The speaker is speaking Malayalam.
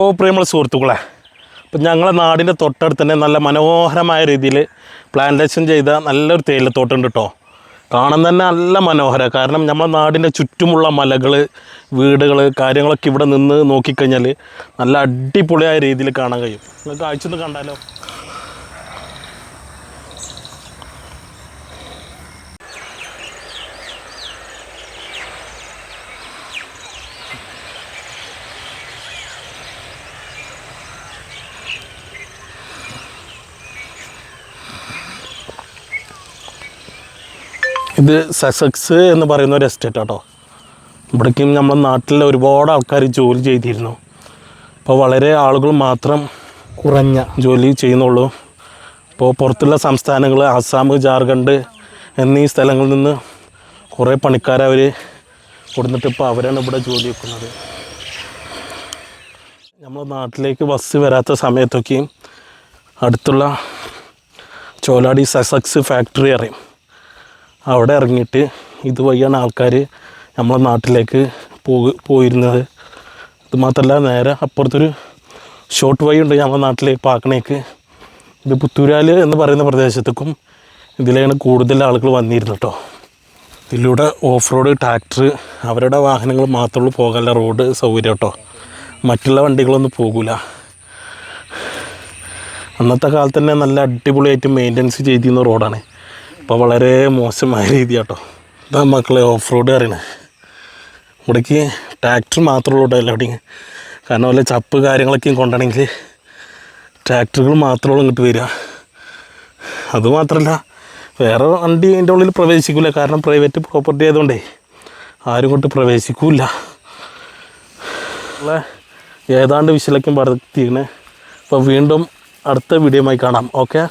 പ്രിയമുള്ള സുഹൃത്തുക്കളെ, ഇപ്പം ഞങ്ങളെ നാടിൻ്റെ തൊട്ടടുത്ത് തന്നെ നല്ല മനോഹരമായ രീതിയിൽ പ്ലാന്റേഷൻ ചെയ്ത നല്ലൊരു തേയിലത്തോട്ടമുണ്ട് കേട്ടോ. കാണാൻ തന്നെ നല്ല മനോഹരമാണ്. കാരണം നമ്മുടെ നാടിൻ്റെ ചുറ്റുമുള്ള മലകൾ, വീടുകൾ, കാര്യങ്ങളൊക്കെ ഇവിടെ നിന്ന് നോക്കിക്കഴിഞ്ഞാൽ നല്ല അടിപൊളിയായ രീതിയിൽ കാണാൻ കഴിയും. നിങ്ങൾക്ക് ആഴ്ചയൊന്ന് കണ്ടാലോ. ഇത് സസെക്സ് എന്ന് പറയുന്ന ഒരു എസ്റ്റേറ്റ് കേട്ടോ. ഇവിടേക്കും നമ്മുടെ നാട്ടിലെ ഒരുപാട് ആൾക്കാർ ജോലി ചെയ്തിരുന്നു. ഇപ്പോൾ വളരെ ആളുകൾ മാത്രം കുറഞ്ഞ ജോലി ചെയ്യുന്നുള്ളൂ. ഇപ്പോൾ പുറത്തുള്ള സംസ്ഥാനങ്ങൾ ആസാം, ജാർഖണ്ഡ് എന്നീ സ്ഥലങ്ങളിൽ നിന്ന് കുറേ പണിക്കാരെ അവർ കൊടുത്തിട്ട് ഇപ്പോൾ അവരാണ് ഇവിടെ ജോലി വെക്കുന്നത്. നമ്മുടെ നാട്ടിലേക്ക് ബസ് വരാത്ത സമയത്തൊക്കെയും അടുത്തുള്ള ചോലാടി സസെക്സ് ഫാക്ടറി അറിയും, അവിടെ ഇറങ്ങിയിട്ട് ഇതുവഴിയാണ് ആൾക്കാർ നമ്മളെ നാട്ടിലേക്ക് പോയിരുന്നത്. ഇത് മാത്രമല്ല, നേരെ അപ്പുറത്തൊരു ഷോർട്ട് വഴി ഉണ്ട് നമ്മുടെ നാട്ടിലേക്ക് പാക്കണേക്ക്. ഇത് പുത്തൂരാൽ എന്ന് പറയുന്ന പ്രദേശത്തേക്കും ഇതിലാണ് കൂടുതൽ ആളുകൾ വന്നിരുന്നു കേട്ടോ. ഇതിലൂടെ ഓഫ് റോഡ്, ട്രാക്ടർ, അവരുടെ വാഹനങ്ങൾ മാത്രമേ പോകാനുള്ള റോഡ് സൗകര്യം കേട്ടോ. മറ്റുള്ള വണ്ടികളൊന്നും പോകില്ല. അന്നത്തെ കാലത്ത് തന്നെ നല്ല അടിപൊളിയായിട്ട് മെയിൻ്റനൻസ് ചെയ്തിരുന്ന റോഡാണ്. ഇപ്പോൾ വളരെ മോശമായ രീതി കേട്ടോ. ഇതാ മക്കളെ ഓഫ് റോഡ് അറിയണേ. ഇവിടേക്ക് ട്രാക്ടർ മാത്രമുള്ള റോഡല്ല ഇവിടെ. കാരണം വല്ല ചപ്പ് കാര്യങ്ങളൊക്കെയും കൊണ്ടുവരണമെങ്കിൽ ട്രാക്ടറുകൾ മാത്രമുള്ള ഇങ്ങോട്ട് വരിക. അതുമാത്രമല്ല, വേറെ വണ്ടി അതിൻ്റെ ഉള്ളിൽ പ്രവേശിക്കില്ല. കാരണം പ്രൈവറ്റ് പ്രോപ്പർട്ടി ആയതുകൊണ്ടേ ആരും ഇങ്ങോട്ട് പ്രവേശിക്കില്ല. ഏതാണ്ട് വിശലക്കും പറഞ്ഞിരിക്കണേ. അപ്പോൾ വീണ്ടും അടുത്ത വീഡിയോയുമായി കാണാം. ഓക്കെ.